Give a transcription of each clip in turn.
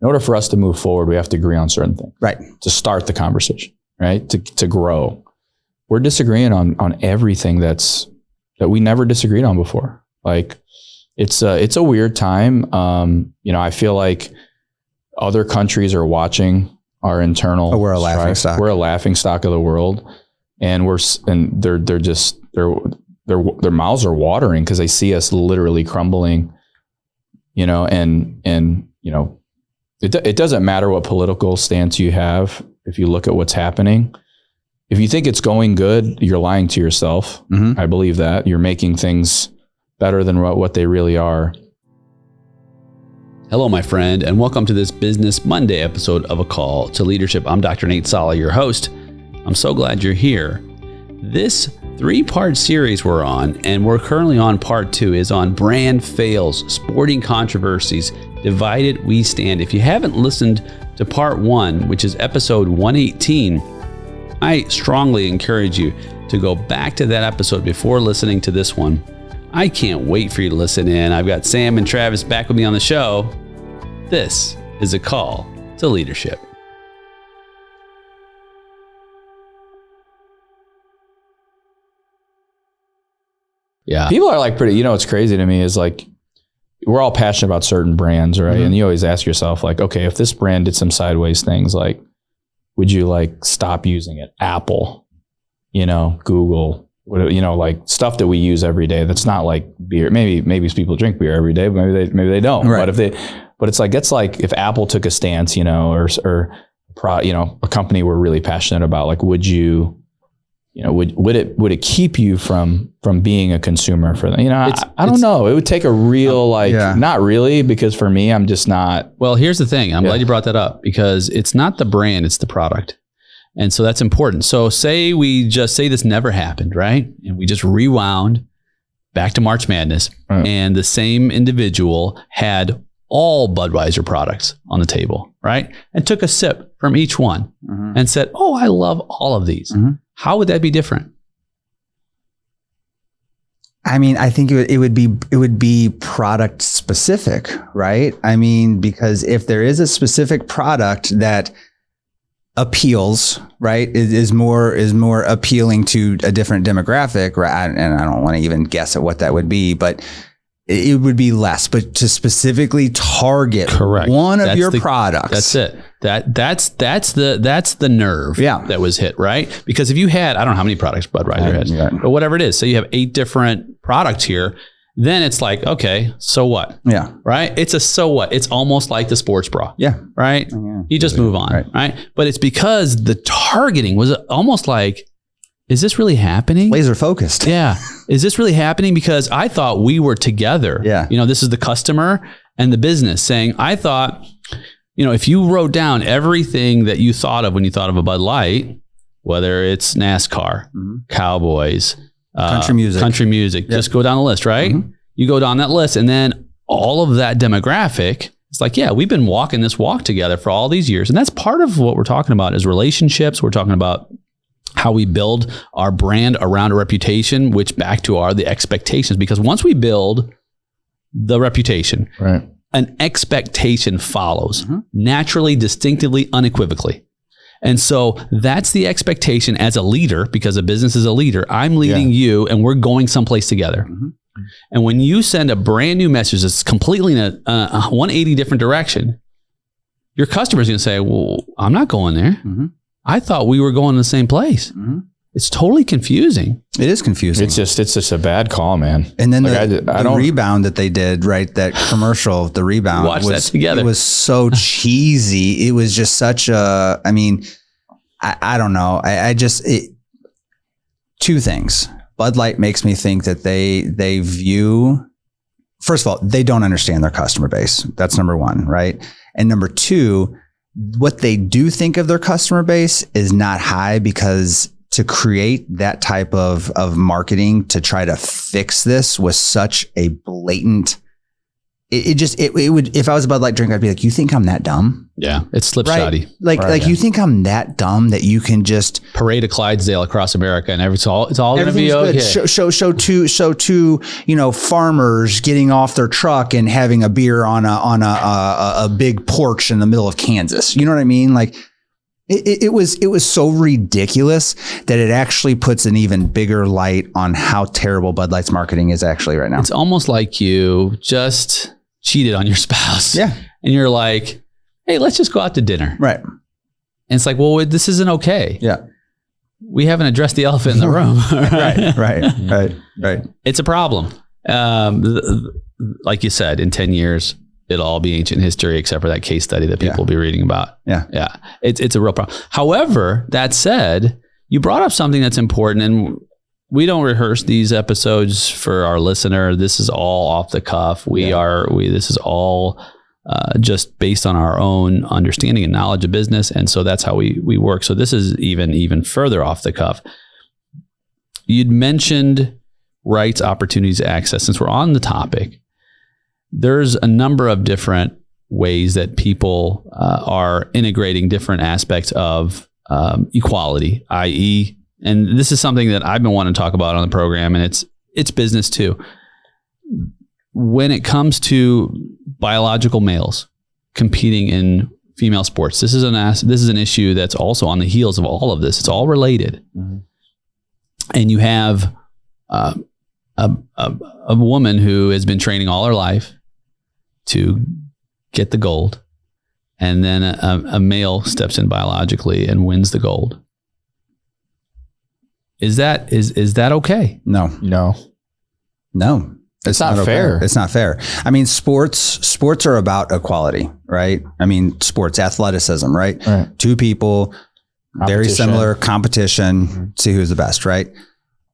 in order for us to move forward, we have to agree on certain things. Right. To start the conversation, right? To grow. We're disagreeing on everything that we never disagreed on before. Like it's a weird time. I feel like other countries are watching our internal. We're a laughing stock. We're a laughing stock of the world, and their mouths are watering because they see us literally crumbling. It doesn't matter what political stance you have. If you look at what's happening, if you think it's going good, you're lying to yourself. Mm-hmm. I believe that you're making things better than what they really are. Hello, my friend, and welcome to this Business Monday episode of A Call to Leadership. I'm Dr. Nate Sala, your host. I'm so glad you're here. This 3-part series we're on, and we're currently on part 2, is on brand fails, sporting controversies, divided we stand. If you haven't listened to part 1, which is episode 118, I strongly encourage you to go back to that episode before listening to this one. I can't wait for you to listen in. I've got Sam and Travis back with me on the show. This is A Call to Leadership. Yeah. People are like pretty, what's crazy to me is like, we're all passionate about certain brands, right? Mm-hmm. And you always ask yourself like, okay, if this brand did some sideways things, like, would you like stop using it? Apple, Google, like stuff that we use every day. That's not like beer. Maybe people drink beer every day, but maybe they don't. Right. But it's like if Apple took a stance, or a company we're really passionate about, like, would you, would it keep you from being a consumer for them? I don't know. It would take a real, not really, because for me, I'm just not. Well, here's the thing. I'm glad you brought that up, because it's not the brand, it's the product. And so that's important. So say this never happened, right? And we just rewound back to March Madness, and the same individual had all Budweiser products on the table, right? And took a sip from each one and said, oh, I love all of these. Mm-hmm. How would that be different? I mean, I think it would be product specific, right? I mean, because if there is a specific product that appeals, right, is more appealing to a different demographic, right? And I don't want to even guess at what that would be, but it would be less. But to specifically target one of your products, that's it. That's the nerve that was hit, right? Because if you had, I don't know how many products Budweiser has, but whatever it is, so you have 8 different products here, then it's like, okay, so what? Yeah. Right? It's a so what? It's almost like the sports bra. Yeah. Right? Yeah. You just move on, right? But it's because the targeting was almost like, is this really happening? Laser focused. Yeah. Is this really happening? Because I thought we were together. Yeah. This is the customer and the business saying, I thought, if you wrote down everything that you thought of when you thought of a Bud Light, whether it's NASCAR, Cowboys, country music, just go down the list, right? Mm-hmm. You go down that list, and then all of that demographic, it's like, yeah, we've been walking this walk together for all these years. And that's part of what we're talking about is relationships. We're talking about how we build our brand around a reputation, which back to the expectations. Because once we build the reputation, right, an expectation follows naturally, distinctively, unequivocally. And so that's the expectation as a leader, because a business is a leader. I'm leading you and we're going someplace together. Mm-hmm. And when you send a brand new message that's completely in a 180 different direction, your customer is going to say, well, I'm not going there. Mm-hmm. I thought we were going to the same place. Mm-hmm. It's totally confusing. It is confusing. It's just a bad call, man. And then the rebound that they did, right? That commercial, the rebound. Watch that together. It was so cheesy. It was just such a, I don't know. Two things. Bud Light makes me think that they view, first of all, they don't understand their customer base. That's number one, right? And number two, what they do think of their customer base is not high, because to create that type of marketing to try to fix this was such a blatant, it would, if I was a Bud Light drinker, I'd be like, you think I'm that dumb? Yeah, it's slipshotty. Like you think I'm that dumb that you can just parade a Clydesdale across America and it's all going to be okay. Show two, farmers getting off their truck and having a beer on a big porch in the middle of Kansas. You know what I mean? Like it was so ridiculous that it actually puts an even bigger light on how terrible Bud Light's marketing is actually right now. It's almost like you just cheated on your spouse. Yeah. And you're like, hey, let's just go out to dinner. Right. And it's like, well, this isn't okay. Yeah. We haven't addressed the elephant in the room. Right. It's a problem. Like you said, in 10 years, it'll all be ancient history, except for that case study that people will be reading about. Yeah. Yeah. It's a real problem. However, that said, you brought up something that's important, and we don't rehearse these episodes for our listener. This is all off the cuff. This is all just based on our own understanding and knowledge of business. And so that's how we work. So this is even further off the cuff. You'd mentioned rights, opportunities, access. Since we're on the topic, there's a number of different ways that people are integrating different aspects of equality, i.e., and this is something that I've been wanting to talk about on the program, and it's business too. When it comes to biological males competing in female sports, this is an issue that's also on the heels of all of this. It's all related. Mm-hmm. And you have a woman who has been training all her life to get the gold, and then a male steps in biologically and wins the gold. Is that okay? No. It's not fair. It's not fair. I mean, sports are about equality, right? I mean, sports, athleticism, right? Two people, very similar competition, see who's the best, right?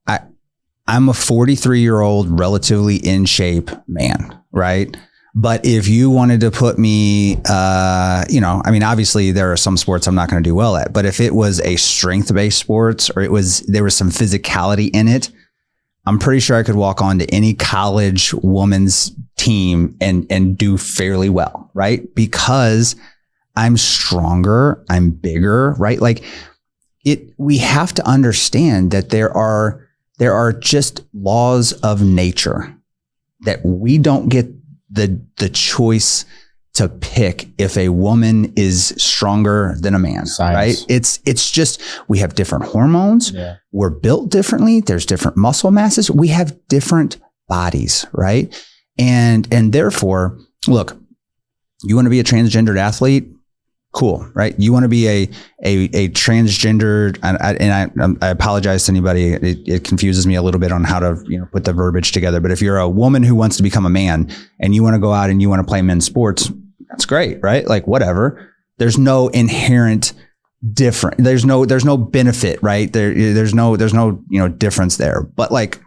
I'm a 43-year-old, relatively in shape man, right? But if you wanted to put me, obviously there are some sports I'm not going to do well at, but if it was a strength-based sports or there was some physicality in it, I'm pretty sure I could walk on to any college women's team and do fairly well, right? Because I'm stronger, I'm bigger, right? Like we have to understand that there are just laws of nature that we don't get the choice to pick if a woman is stronger than a man, right? It's just, we have different hormones. Yeah. We're built differently. There's different muscle masses. We have different bodies, right? And therefore, look, you want to be a transgendered athlete? Cool, right? You want to be a transgender, and I apologize to anybody. It confuses me a little bit on how to put the verbiage together. But if you're a woman who wants to become a man and you want to go out and you want to play men's sports, that's great, right? Like whatever. There's no inherent different. There's no benefit, right? There's no difference there. But like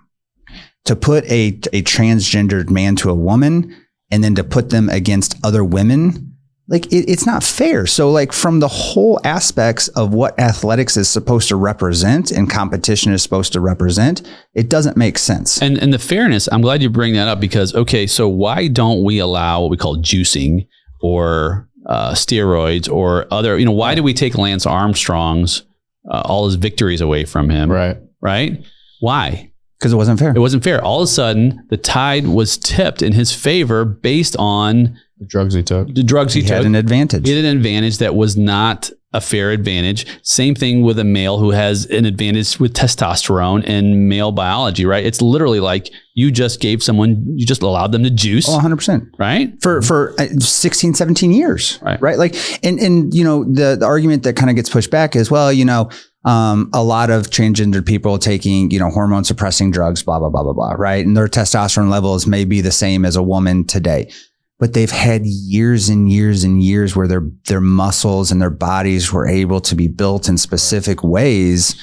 to put a transgendered man to a woman and then to put them against other women, like it's not fair. So like from the whole aspects of what athletics is supposed to represent and competition is supposed to represent, it doesn't make sense. And the fairness, I'm glad you bring that up because, okay, so why don't we allow what we call juicing or steroids or other, why do we take Lance Armstrong's, all his victories away from him? Right? Why? Because it wasn't fair. It wasn't fair. All of a sudden, the tide was tipped in his favor based on the drugs he took. He had an advantage. He had an advantage that was not a fair advantage. Same thing with a male who has an advantage with testosterone and male biology, right? It's literally like you just allowed them to juice. Oh, 100%. Right? For 16, 17 years. Right? Like, and the argument that kind of gets pushed back is, well, a lot of transgender people taking, hormone suppressing drugs, blah, blah, blah, blah, blah, right? And their testosterone levels may be the same as a woman today. But they've had years and years and years where their muscles and their bodies were able to be built in specific ways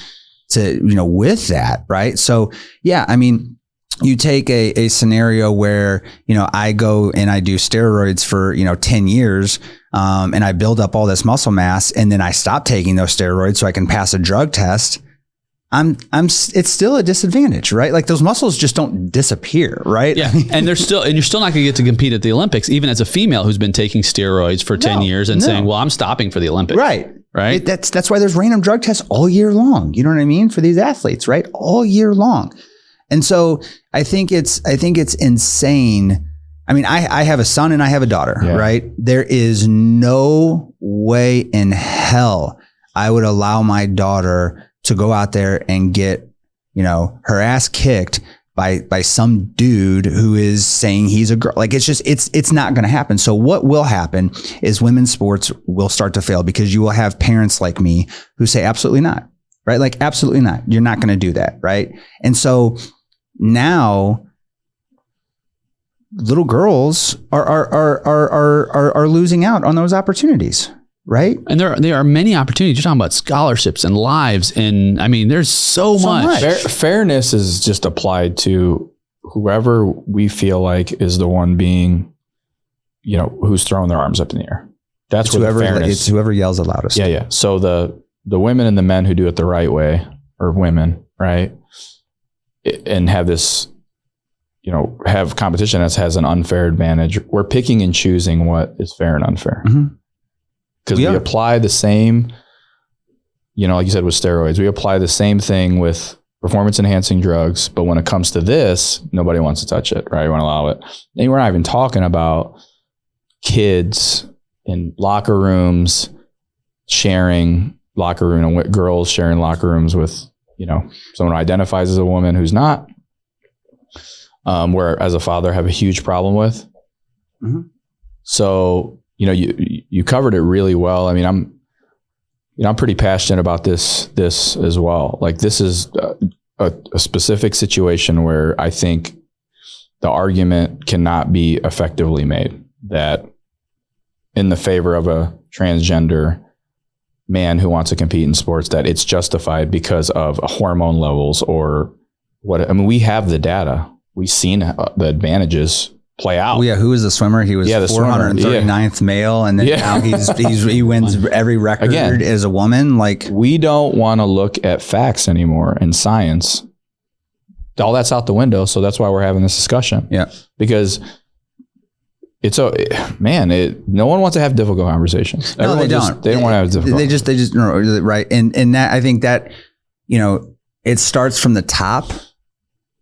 to, with that, right? So, yeah, I mean, you take a scenario where, I go and I do steroids for, 10 years, and I build up all this muscle mass and then I stop taking those steroids so I can pass a drug test. it's still a disadvantage, right? Like those muscles just don't disappear, right? Yeah. And you're still not going to get to compete at the Olympics, even as a female who's been taking steroids for 10 years and saying, well, I'm stopping for the Olympics. Right. Right. That's why there's random drug tests all year long. You know what I mean? For these athletes, right? All year long. And so I think it's insane. I mean, I have a son and I have a daughter, right? There is no way in hell I would allow my daughter to go out there and get, her ass kicked by some dude who is saying he's a girl. Like it's not going to happen. So what will happen is women's sports will start to fail because you will have parents like me who say absolutely not, right? Like absolutely not. You're not going to do that, right? And so now little girls are losing out on those opportunities. Right. And there are many opportunities. You're talking about scholarships and lives. And I mean, there's so much. Fairness is just applied to whoever we feel like is the one being, who's throwing their arms up in the air. That's where it's whoever yells the loudest. Yeah. Yeah. So the women and the men who do it the right way, or women, right. And have this, have competition that has an unfair advantage. We're picking and choosing what is fair and unfair. Mm-hmm. Because we apply the same, like you said with steroids, we apply the same thing with performance enhancing drugs. But when it comes to this, nobody wants to touch it, right? We want to allow it. And we're not even talking about kids in locker rooms sharing locker room, and girls sharing locker rooms with, someone who identifies as a woman who's not, where as a father I have a huge problem with. Mm-hmm. So, you covered it really well. I mean, I'm pretty passionate about this as well. Like this is a specific situation where I think the argument cannot be effectively made that in the favor of a transgender man who wants to compete in sports, that it's justified because of hormone levels or what. I mean, we have the data. We've seen the advantages play out. Oh, yeah. Who was the swimmer? He was 439th male. And then now he wins every record again, as a woman. Like we don't want to look at facts anymore in science. All that's out the window. So that's why we're having this discussion. Yeah. Because no one wants to have difficult conversations. No, they don't. They don't want to have difficult. They just, right. And that, I think that, it starts from the top,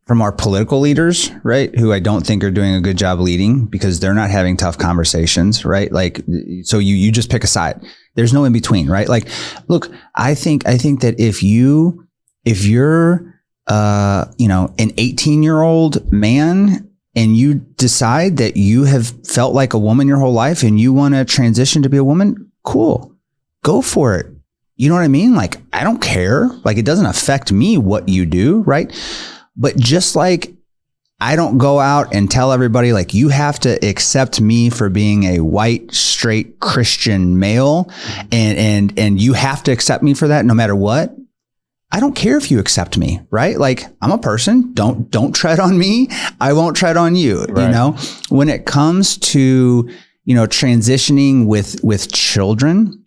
from our political leaders, right? Who I don't think are doing a good job leading because they're not having tough conversations, right? Like, so you just pick a side. There's no in between, right? Like, look, I think that if you're, an 18-year-old man and you decide that you have felt like a woman your whole life and you want to transition to be a woman, cool, go for it. You know what I mean? Like, I don't care. Like, it doesn't affect me what you do, right? But just like I don't go out and tell everybody like you have to accept me for being a white, straight Christian male and you have to accept me for that no matter what. I don't care if you accept me, right? Like I'm a person. Don't tread on me. I won't tread on you. Right. When it comes to, transitioning with children,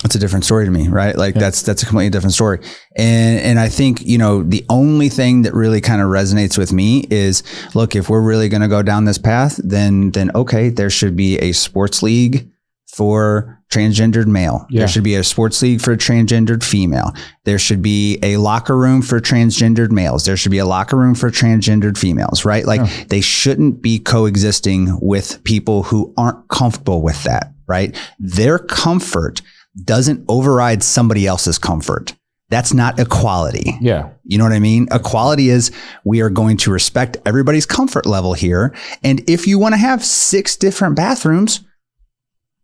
it's a different story to me, right? Like that's a completely different story. And I think, the only thing that really kind of resonates with me is, look, if we're really going to go down this path, then okay, there should be a sports league for transgendered male. Yeah. There should be a sports league for transgendered female. There should be a locker room for transgendered males. There should be a locker room for transgendered females, right? Like they shouldn't be coexisting with people who aren't comfortable with that, right? Their comfort doesn't override somebody else's comfort. That's not equality. Yeah. You know what I mean? Equality is we are going to respect everybody's comfort level here. And if you want to have 6 different bathrooms,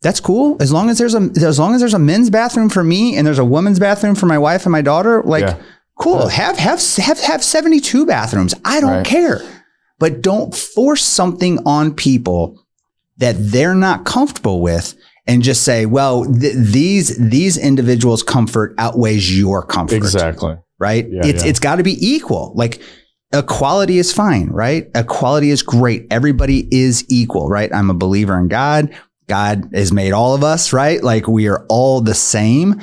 that's cool. As long as there's a men's bathroom for me and there's a women's bathroom for my wife and my daughter, cool. Have 72 bathrooms. I don't care. But don't force something on people that they're not comfortable with. And just say, well, these individuals' comfort outweighs your comfort. Exactly. Right? Yeah, it's got to be equal. Like equality is fine, right? Equality is great. Everybody is equal, right? I'm a believer in God. God has made all of us, right? Like we are all the same.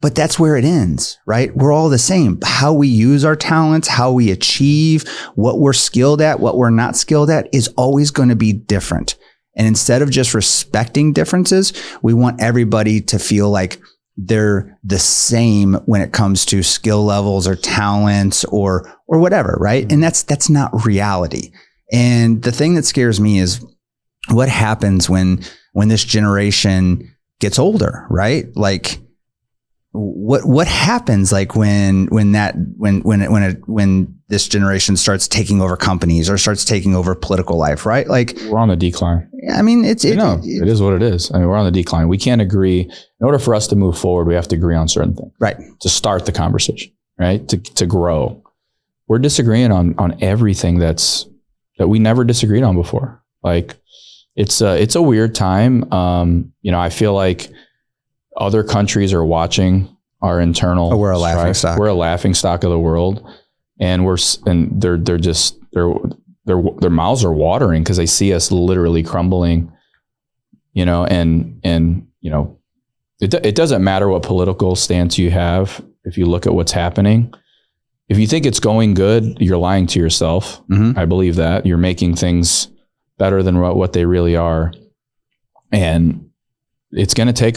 But that's where it ends, right? We're all the same. How we use our talents, how we achieve, what we're skilled at, what we're not skilled at is always going to be different. And instead of just respecting differences, we want everybody to feel like they're the same when it comes to skill levels or talents or whatever, right? And that's not reality. And the thing that scares me is what happens when this generation gets older, right? Like what happens like when this generation starts taking over companies or starts taking over political life, right? Like we're on the decline. I mean, it is what it is. I mean, we're on the decline. We can't agree. In order for us to move forward, we have to agree on certain things, right? To start the conversation, right? To grow. We're disagreeing on everything that we never disagreed on before. Like it's a weird time. I feel like other countries are watching our internal. We're a laughing stock. We're a laughing stock of the world, and their mouths are watering because they see us literally crumbling. It doesn't matter what political stance you have. If you look at what's happening, if you think it's going good, you're lying to yourself. Mm-hmm. I believe that you're making things better than what they really are, and it's going to take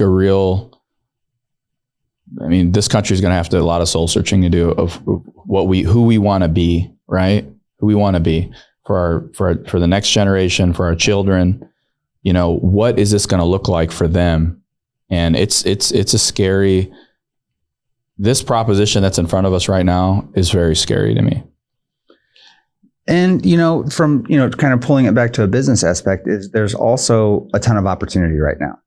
this country is going to have to a lot of soul searching to do of who we want to be, right? Who we want to be for the next generation, for our children. What is this going to look like for them? And it's a scary. This proposition that's in front of us right now is very scary to me. And, from, kind of pulling it back to a business aspect is there's also a ton of opportunity right now,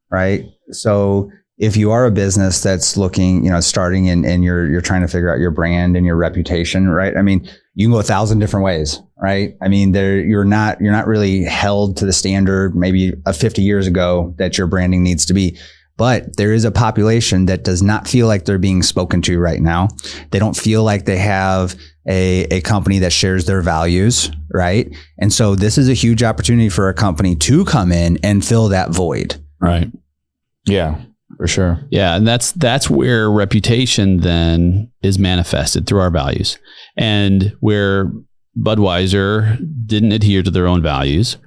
right? So if you are a business that's looking, starting and you're trying to figure out your brand and your reputation, right? I mean, you can go 1,000 different ways, right? I mean, you're not really held to the standard maybe 50 years ago that your branding needs to be. But there is a population that does not feel like they're being spoken to right now. They don't feel like they have a company that shares their values, right? And so this is a huge opportunity for a company to come in and fill that void. Right. Yeah. For sure. Yeah. And that's where reputation then is manifested through our values, and where Budweiser didn't adhere to their own values.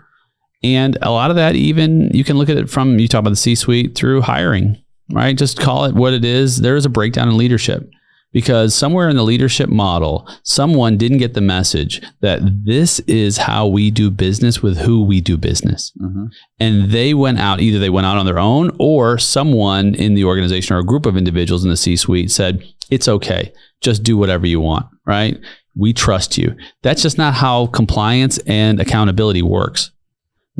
And a lot of that, even you can look at it from, you talk about the C-suite through hiring, right? Just call it what it is. There is a breakdown in leadership because somewhere in the leadership model, someone didn't get the message that this is how we do business with who we do business. Mm-hmm. And they went out, either they went out on their own or someone in the organization or a group of individuals in the C-suite said, it's okay, just do whatever you want, right? We trust you. That's just not how compliance and accountability works.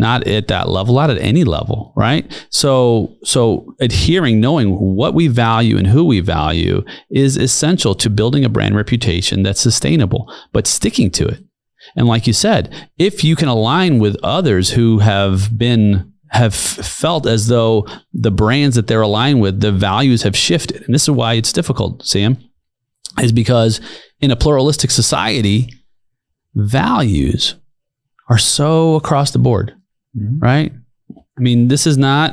Not at that level, not at any level, right? So adhering, knowing what we value and who we value is essential to building a brand reputation that's sustainable, but sticking to it. And like you said, if you can align with others who have felt as though the brands that they're aligned with, the values have shifted. And this is why it's difficult, Sam, is because in a pluralistic society, values are so across the board. Mm-hmm. Right? I mean, this is not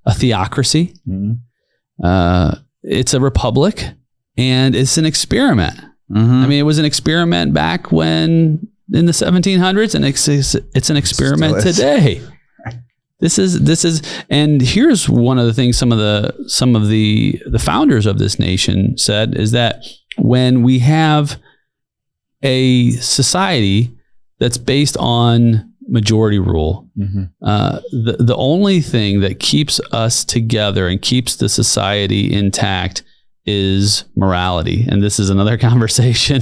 a theocracy. Mm-hmm. It's a republic, and it's an experiment. Mm-hmm. I mean, it was an experiment back when in the 1700s, and it's an experiment today. This is, and here's one of the things some of the founders of this nation said is that when we have a society that's based on majority rule. Mm-hmm. The only thing that keeps us together and keeps the society intact is morality. And this is another conversation,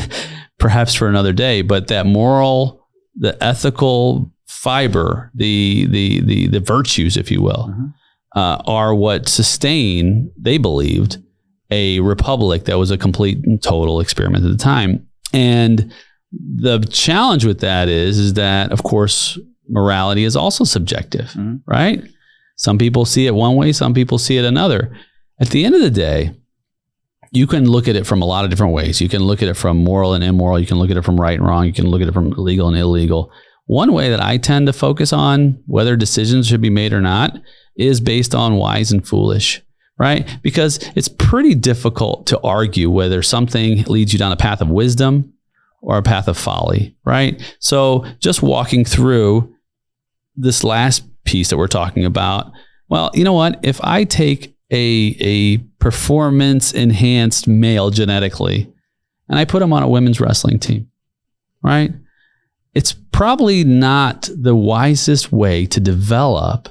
perhaps for another day, but that moral, the ethical fiber, the virtues, if you will, mm-hmm. Are what sustain, they believed, a republic that was a complete and total experiment at the time. And the challenge with that is that, of course, morality is also subjective, mm-hmm. right? Some people see it one way, some people see it another. At the end of the day, you can look at it from a lot of different ways. You can look at it from moral and immoral. You can look at it from right and wrong. You can look at it from legal and illegal. One way that I tend to focus on whether decisions should be made or not is based on wise and foolish, right? Because it's pretty difficult to argue whether something leads you down a path of wisdom or a path of folly, right? So just walking through this last piece that we're talking about, well, you know what? If I take a performance enhanced male genetically and I put him on a women's wrestling team, right? It's probably not the wisest way to develop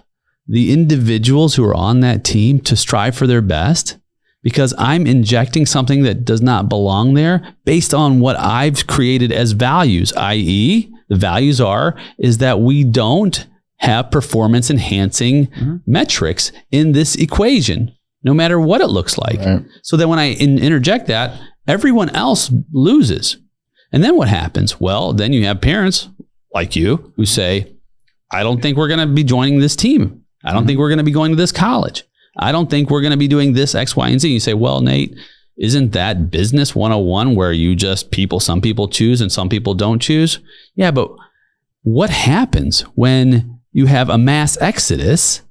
the individuals who are on that team to strive for their best, because I'm injecting something that does not belong there based on what I've created as values, i.e. the values is that we don't have performance enhancing metrics in this equation, no matter what it looks like. Right. So that when I interject that, everyone else loses. And then what happens? Well, then you have parents like you who say, I don't think we're going to be joining this team. I don't think we're going to be going to this college. I don't think we're going to be doing this X, Y, and Z. You say, well, Nate, isn't that business 101 where you just some people choose and some people don't choose? Yeah, but what happens when you have a mass exodus?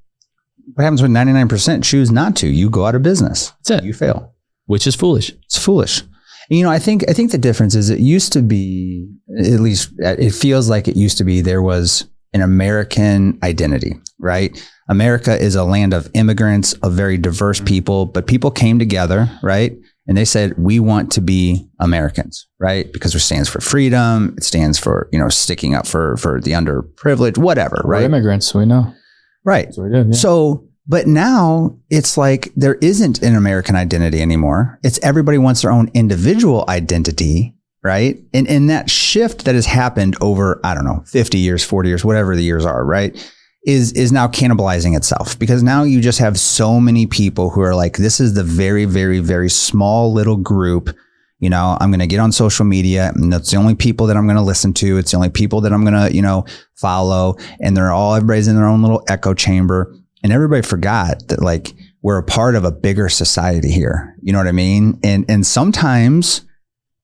What happens when 99% choose not to? You go out of business. That's it. You fail. Which is foolish. It's foolish. You know, I think the difference is it used to be, at least it feels like it used to be, there was an American identity, right? America is a land of immigrants, of very diverse people, but people came together, right? And they said, we want to be Americans, right? Because it stands for freedom. It stands for, sticking up for the underprivileged, whatever, right? We're immigrants, we know. Right. So we did, yeah. So, but now it's like there isn't an American identity anymore. It's everybody wants their own individual identity, right? And that shift that has happened over, 50 years, 40 years, whatever the years are, right? Is now cannibalizing itself, because now you just have so many people who are like, this is the very, very, very small little group. I'm going to get on social media and that's the only people that I'm going to listen to. It's the only people that I'm going to, follow. And everybody's in their own little echo chamber. And everybody forgot that like we're a part of a bigger society here. You know what I mean? And sometimes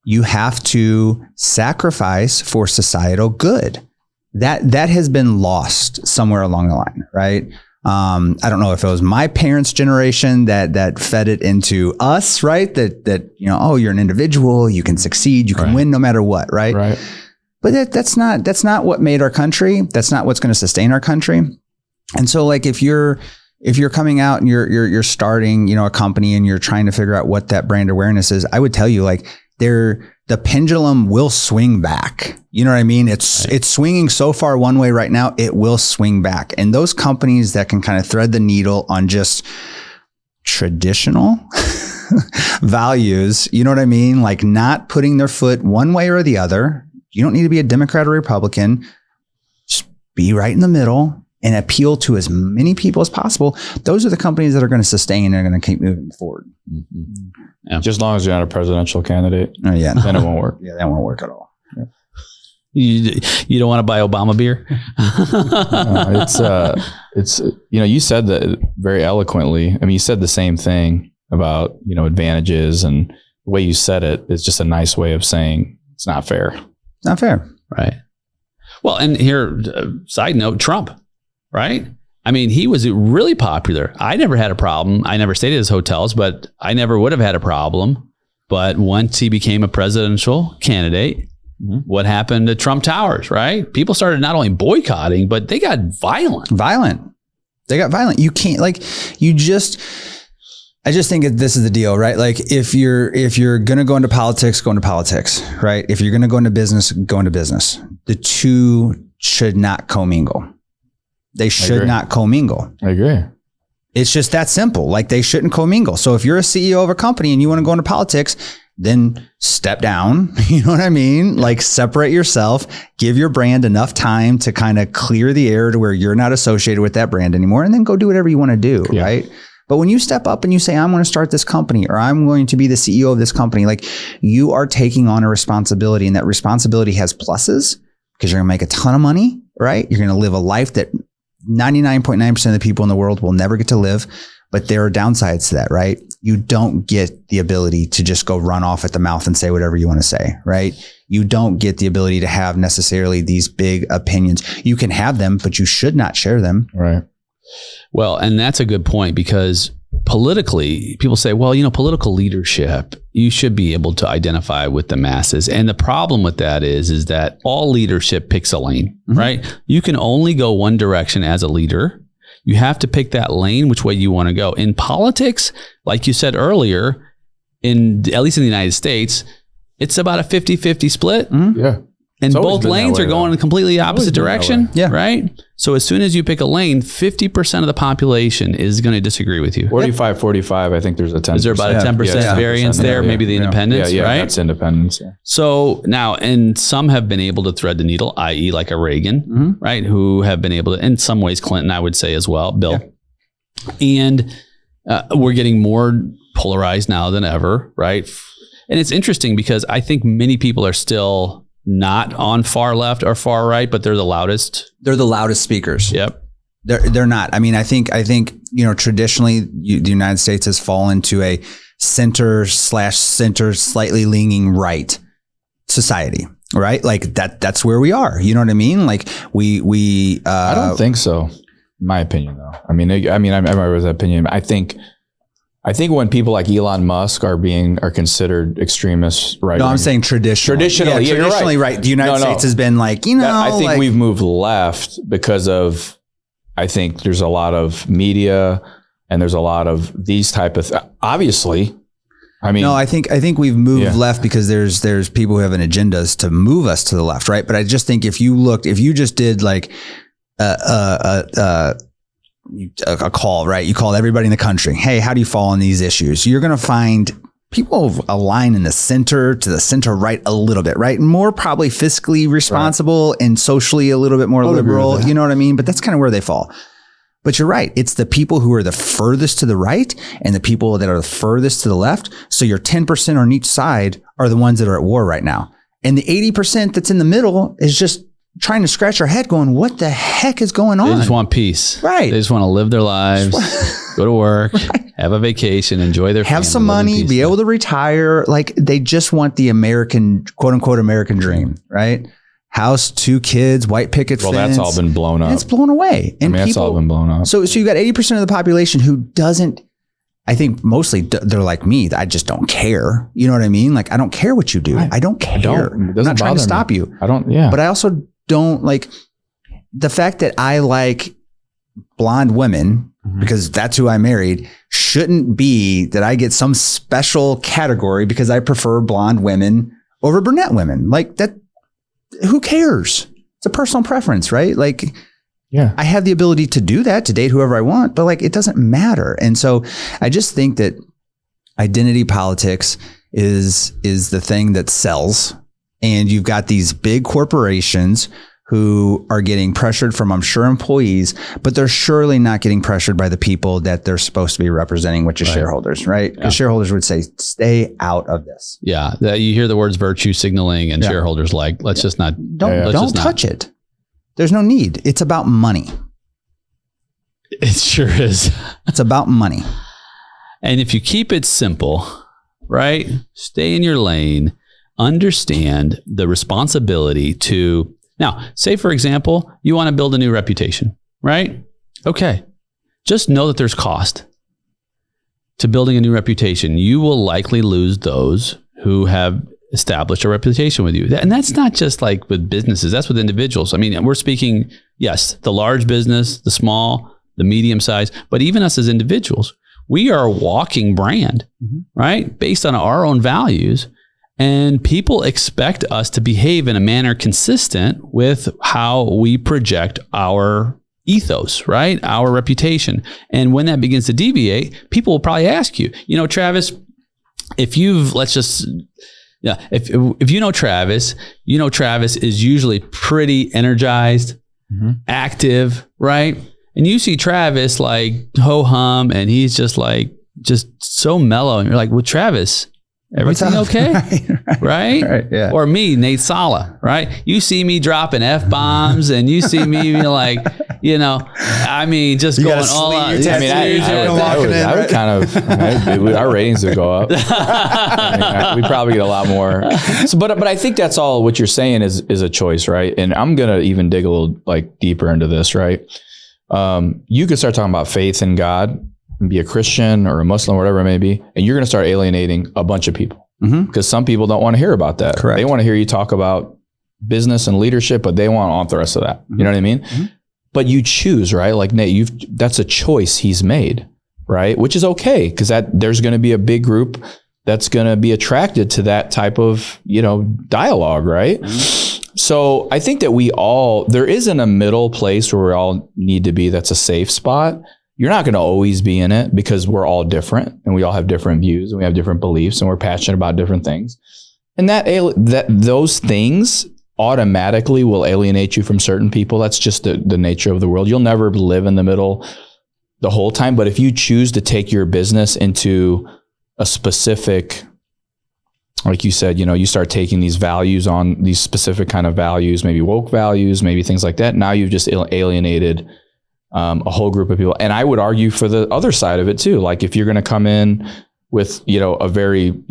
you have to sacrifice for societal good. That has been lost somewhere along the line, right? I don't know if it was my parents' generation that fed it into us, right? That you're an individual, you can succeed, you can win no matter what, right? Right. But that's not what made our country. That's not what's going to sustain our country. And so, like, if you're coming out and you're starting, a company and you're trying to figure out what that brand awareness is, I would tell you, like, the pendulum will swing back. You know what I mean? It's swinging so far one way right now, it will swing back. And those companies that can kind of thread the needle on just traditional values, you know what I mean? Like not putting their foot one way or the other. You don't need to be a Democrat or Republican. Just be right in the middle and appeal to as many people as possible. Those are the companies that are going to sustain and are going to keep moving forward. Mm-hmm. Yeah. Just as long as you're not a presidential candidate, then it won't work. Yeah, that won't work at all. Yeah. You don't want to buy Obama beer? It's you said that very eloquently. I mean, you said the same thing about, advantages, and the way you said it is just a nice way of saying it's not fair. It's not fair. Right. Well, and here, side note, Trump, right? I mean, he was really popular. I never had a problem. I never stayed at his hotels, but I never would have had a problem. But once he became a presidential candidate, what happened to Trump Towers, right? People started not only boycotting, but they got violent. They got violent. You can't I just think this is the deal, right? Like if you're going to go into politics, go into politics, right? If you're going to go into business, go into business. The two should not commingle. They should not commingle. I agree. It's just that simple. Like they shouldn't commingle. So if you're a CEO of a company and you want to go into politics, then step down. You know what I mean? Like separate yourself, give your brand enough time to kind of clear the air to where you're not associated with that brand anymore, and then go do whatever you want to do. Yeah. Right. But when you step up and you say, I'm going to start this company, or I'm going to be the CEO of this company, like you are taking on a responsibility, and that responsibility has pluses because you're going to make a ton of money, right? You're going to live a life that 99.9% of the people in the world will never get to live. But there are downsides to that, right? You don't get the ability to just go run off at the mouth and say whatever you want to say, right? You don't get the ability to have necessarily these big opinions. You can have them, but you should not share them. Right. Well, and that's a good point, because politically, people say, well, political leadership, you should be able to identify with the masses. And the problem with that is that all leadership picks a lane, right? You can only go one direction as a leader. You have to pick that lane, which way you want to go. In politics, like you said earlier, at least in the United States, it's about a 50-50 split. Yeah. And both lanes are going in a completely opposite direction, right? So as soon as you pick a lane, 50% of the population is going to disagree with you. 45, I think there's a 10%. Is there about a 10% variance there? Maybe the independents, right? That's independence. Yeah. So now, and some have been able to thread the needle, i.e. like a Reagan, right? Who have been able to, in some ways, Clinton, I would say as well, Bill. Yeah. And we're getting more polarized now than ever, right? And it's interesting because I think many people are still not on far left or far right, but they're the loudest. They're the loudest speakers. Yep. They're not. I mean, I think, traditionally the United States has fallen to a center, slightly leaning right society, right? Like that's where we are. You know what I mean? Like we I don't think so. In my opinion, though. I remember that opinion. I think when people like Elon Musk are considered extremists, right? No, I'm saying traditionally. Traditionally, right. The United States has been like, I think we've moved left because of, I think there's a lot of media and there's a lot of these type of, obviously. I think we've moved left because there's people who have an agendas to move us to the left, right? But I just think if you just did like a call, right? You called everybody in the country. Hey, how do you fall on these issues? You're going to find people align in the center to the center right a little bit, right? More probably fiscally responsible and socially a little bit more liberal. You know what I mean? But that's kind of where they fall. But you're right. It's the people who are the furthest to the right and the people that are the furthest to the left. So your 10% on each side are the ones that are at war right now. And the 80% that's in the middle is just trying to scratch our head going, what the heck is going on? They just want peace. Right. They just want to live their lives, go to work, have a vacation, enjoy their family. Have some money, be able to retire. Like they just want the American, quote unquote, American dream, right? House, 2 kids, white picket fence. Well, that's all been blown up. It's blown away. And that's all been blown up. So you've got 80% of the population who doesn't, I think mostly they're like me. I just don't care. You know what I mean? Like, I don't care what you do. I don't care. I'm not trying to stop you. But I also don't like the fact that I like blonde women because that's who I married shouldn't be that I get some special category because I prefer blonde women over brunette women. Like that, who cares? It's a personal preference, right? Like, I have the ability to do that, to date whoever I want, but like, it doesn't matter. And so I just think that identity politics is the thing that sells. And you've got these big corporations who are getting pressured from, I'm sure, employees, but they're surely not getting pressured by the people that they're supposed to be representing, which is shareholders, right? Because shareholders would say, stay out of this. Yeah. You hear the words virtue signaling and shareholders like, let's just not. Don't touch it. There's no need. It's about money. It sure is. It's about money. And if you keep it simple, right? Stay in your lane. Understand the responsibility to, now, say for example, you want to build a new reputation, right? Okay. Just know that there's cost to building a new reputation. You will likely lose those who have established a reputation with you. And that's not just like with businesses, that's with individuals. I mean, we're speaking, yes, the large business, the small, the medium size, but even us as individuals, we are a walking brand, right? Based on our own values. And people expect us to behave in a manner consistent with how we project our ethos, right? Our reputation. And when that begins to deviate, people will probably ask you, Travis, if you know Travis is usually pretty energized, active, right? And you see Travis like ho-hum and he's just so mellow. And you're like, well, Travis, everything okay? Right? Yeah. Or me, Nate Sala, right? You see me dropping F-bombs and you see me just going all out. I would kind of, our ratings would go up. We probably get a lot more. But I think that's all what you're saying is a choice, right? And I'm going to even dig a little deeper into this, right? You could start talking about faith in God and be a Christian or a Muslim, or whatever it may be, and you're going to start alienating a bunch of people because some people don't want to hear about that. Correct. They want to hear you talk about business and leadership, but they want off the rest of that. You know what I mean? But you choose, right? Like Nate, that's a choice he's made, right? Which is okay, because there's going to be a big group that's going to be attracted to that type of, dialogue, right? So I think that there isn't a middle place where we all need to be. That's a safe spot. You're not going to always be in it because we're all different and we all have different views and we have different beliefs and we're passionate about different things. And that those things automatically will alienate you from certain people. That's just the nature of the world. You'll never live in the middle the whole time. But if you choose to take your business into a specific, like you said, you start taking these values on these specific kind of values, maybe woke values, maybe things like that. Now you've just alienated a whole group of people. And I would argue for the other side of it too. Like if you're going to come in with, a very,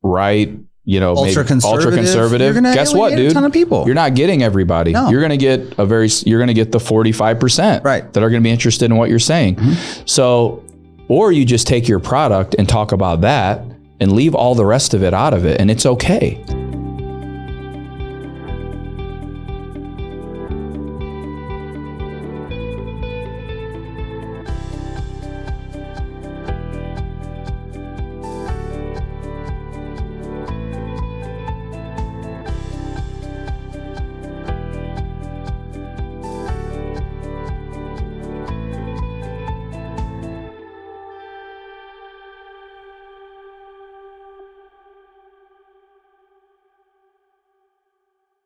right, ultra conservative, guess what, dude? A ton of people. You're not getting everybody. No. You're going to get the 45% right that are going to be interested in what you're saying. So, or you just take your product and talk about that and leave all the rest of it out of it. And it's okay.